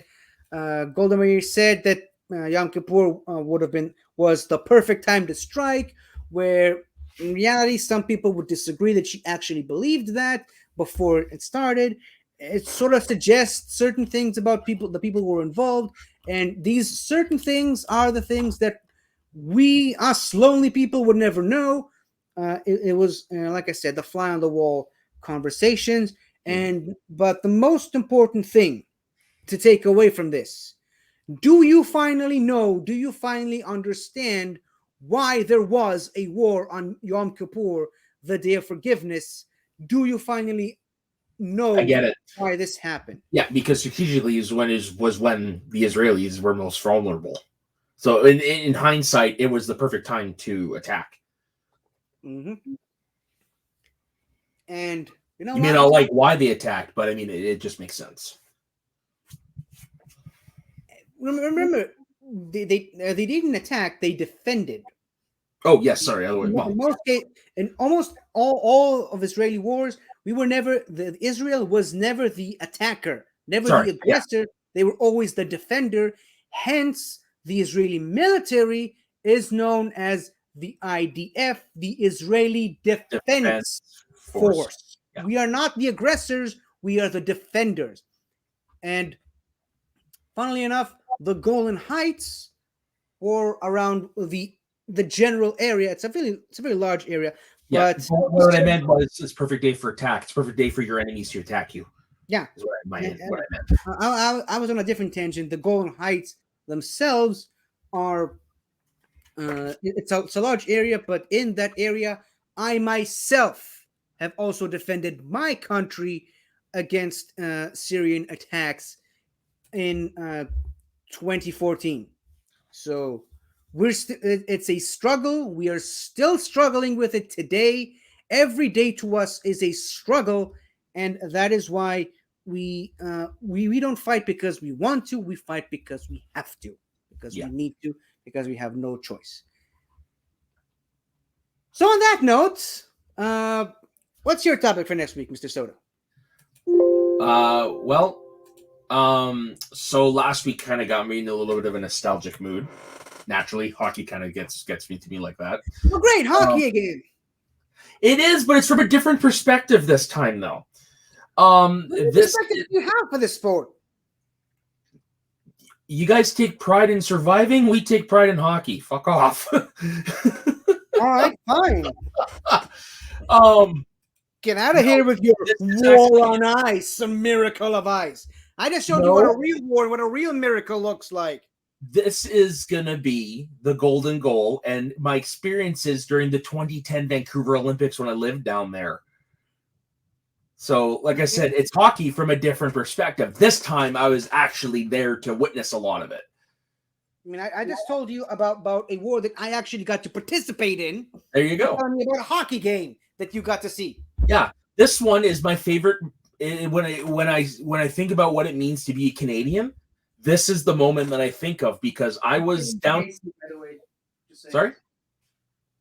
Golda Meir said that Yom Kippur was the perfect time to strike, where in reality, some people would disagree that she actually believed that before it started. It sort of suggests certain things about the people who were involved, and these certain things are the things that us lonely people, would never know. It was, like I said, the fly on the wall conversations. But the most important thing to take away from this: do you finally know? Do you finally understand why there was a war on Yom Kippur, the Day of Forgiveness? Do you finally know I get it. why this happened? Yeah, because strategically was when the Israelis were most vulnerable. So in hindsight, it was the perfect time to attack. Mm-hmm. And you may not like why they attacked, but I mean, it just makes sense. Remember, they didn't attack; they defended. Oh yes, sorry. In almost all of Israeli wars, Israel was never the attacker, never the aggressor. Yeah. They were always the defender. Hence, the Israeli military is known as the IDF, the Israeli Defense Force. Yeah. We are not the aggressors; we are the defenders. And funnily enough, the Golan Heights were around the general area. It's a very large area. Yeah, but what I meant was it's perfect day for attack. It's perfect day for your enemies to attack you. Yeah, is what I meant. I was on a different tangent. The Golan Heights themselves are it's a large area, but in that area, I myself have also defended my country against Syrian attacks in 2014. So it's a struggle. We are still struggling with it today. Every day to us is a struggle, and that is why we don't fight because we want to. We fight because we have to, because we need to, because we have no choice. So on that note, what's your topic for next week, Mr. Soda? So last week kind of got me in a little bit of a nostalgic mood. Naturally, hockey kind of gets me to me like that. Oh, great, hockey again. It is, but it's from a different perspective this time, though. What perspective do you have for this sport? You guys take pride in surviving. We take pride in hockey. Fuck off. All right, fine. Get out of here with your war on ice, a miracle of ice. I just showed you what a real war, what a real miracle looks like. This is going to be the golden goal and my experiences during the 2010 Vancouver Olympics when I lived down there. So, like I said, it's hockey from a different perspective. This time, I was actually there to witness a lot of it. I mean, I just told you about a war that I actually got to participate in. There you go. Telling me about a hockey game that you got to see. Yeah, This one is my favorite. When I think about what it means to be a Canadian, this is the moment that I think of because I was down. By the way, just saying. Sorry.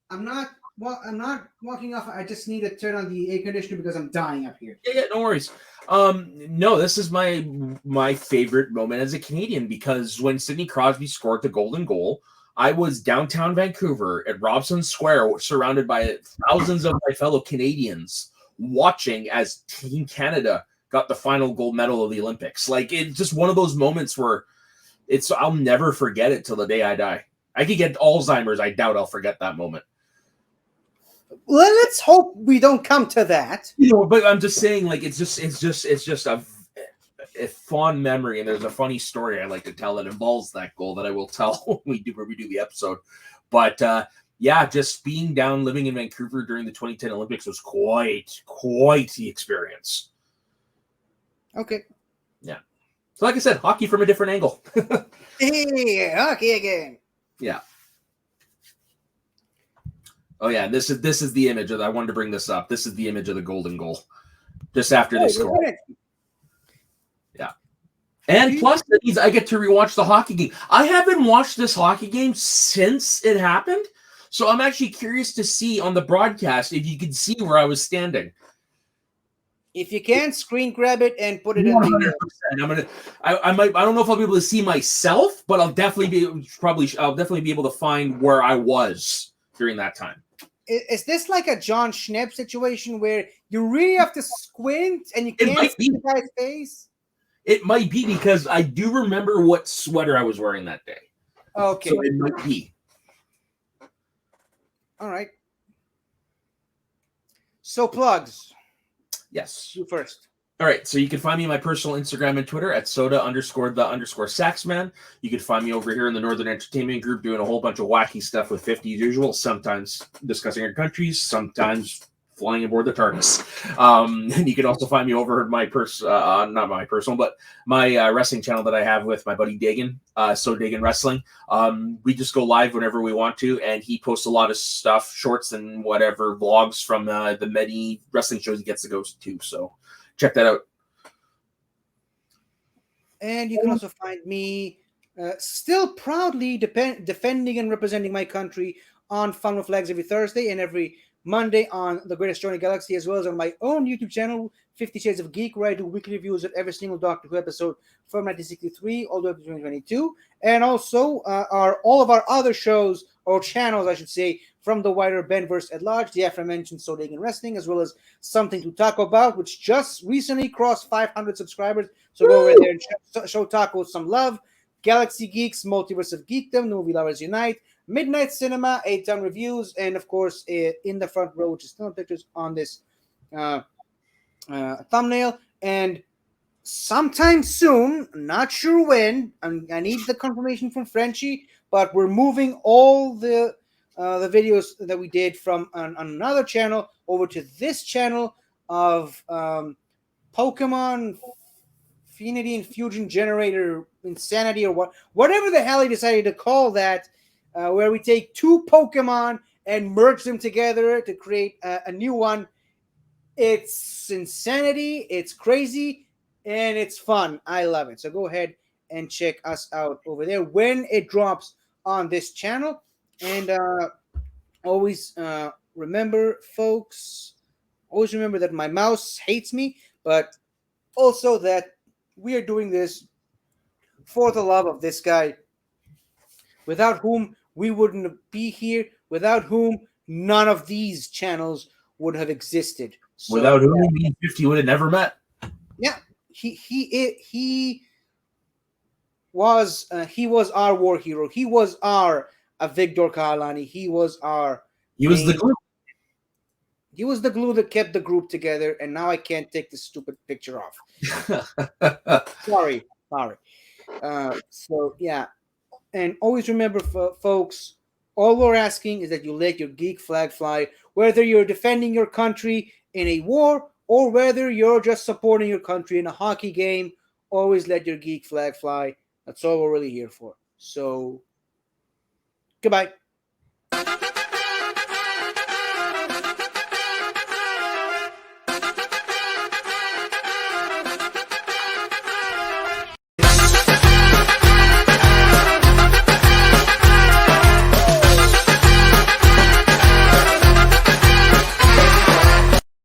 I'm not. Well, I'm not walking off. I just need to turn on the air conditioner because I'm dying up here. Yeah, no worries. No, this is my favorite moment as a Canadian because when Sidney Crosby scored the golden goal, I was downtown Vancouver at Robson Square, surrounded by thousands of my fellow Canadians, watching as Team Canada got the final gold medal of the Olympics. Like it's just one of those moments where I'll never forget it till the day I die. I could get Alzheimer's. I doubt I'll forget that moment. Well, let's hope we don't come to that. But I'm just saying, like, it's just a fond memory, and there's a funny story I like to tell that involves that goal that I will tell when we do the episode. But yeah, just being down, living in Vancouver during the 2010 Olympics was quite the experience. Okay. Yeah. So, like I said, hockey from a different angle. Hey, hockey again. Yeah. Oh yeah, this is the image of. I wanted to bring this up. This is the image of the golden goal, just after they score. Yeah, and plus that means I get to rewatch the hockey game. I haven't watched this hockey game since it happened, so I'm actually curious to see on the broadcast if you could see where I was standing. If you can, screen grab it and put it in 100%. I might. I don't know if I'll be able to see myself, but I'll definitely be able to find where I was during that time. Is this like a John Schnepp situation where you really have to squint and you can't see the guy's face? It might be because I do remember what sweater I was wearing that day. Okay. So it might be. All right. So plugs. Yes. You first. All right, so you can find me on my personal Instagram and Twitter at soda_the_saxman. You can find me over here in the Northern Entertainment Group doing a whole bunch of wacky stuff with 50 as usual, sometimes discussing our countries, sometimes flying aboard the TARDIS. And you can also find me over at my not my personal, but my wrestling channel that I have with my buddy Dagan, So Dagan Wrestling. We just go live whenever we want to, and he posts a lot of stuff, shorts and whatever, vlogs from the many wrestling shows he gets to go to, so check that out. And you can also find me still proudly defending and representing my country on Fun with Flags every Thursday and every Monday on The Greatest Show in the Galaxy, as well as on my own YouTube channel, 50 Shades of Geek, where I do weekly reviews of every single Doctor Who episode from 1963 all the way up to 2022. And also all of our other shows, or channels, I should say, from the wider Benverse at large, the aforementioned So Dagan Wrestling, as well as Something to Talk About, which just recently crossed 500 subscribers. So go over there and show Taco some love. Galaxy Geeks, Multiverse of Geekdom, Movie Lovers Unite, Midnight Cinema, 8-Ton Reviews, and of course, In the Front Row, which is still pictures on this thumbnail. And sometime soon, not sure when, I need the confirmation from Frenchie, but we're moving all the videos that we did from on another channel over to this channel of Pokemon Finity Infusion Generator Insanity, or whatever the hell he decided to call that, where we take two Pokemon and merge them together to create a new one. It's insanity, it's crazy, and it's fun. I love it. So go ahead and check us out over there when it drops on this channel. And always remember, folks, always remember that my mouse hates me, but also that we are doing this for the love of this guy, without whom we wouldn't be here, without whom none of these channels would have existed. So, without whom me and 50 would have never met. Yeah, he was our war hero. He was our Victor Kahalani. He was the glue. He was the glue that kept the group together, and now I can't take this stupid picture off. Sorry. So yeah, and always remember, folks, all we're asking is that you let your geek flag fly, whether you're defending your country in a war or whether you're just supporting your country in a hockey game. Always let your geek flag fly. That's all we're really here for. So, goodbye.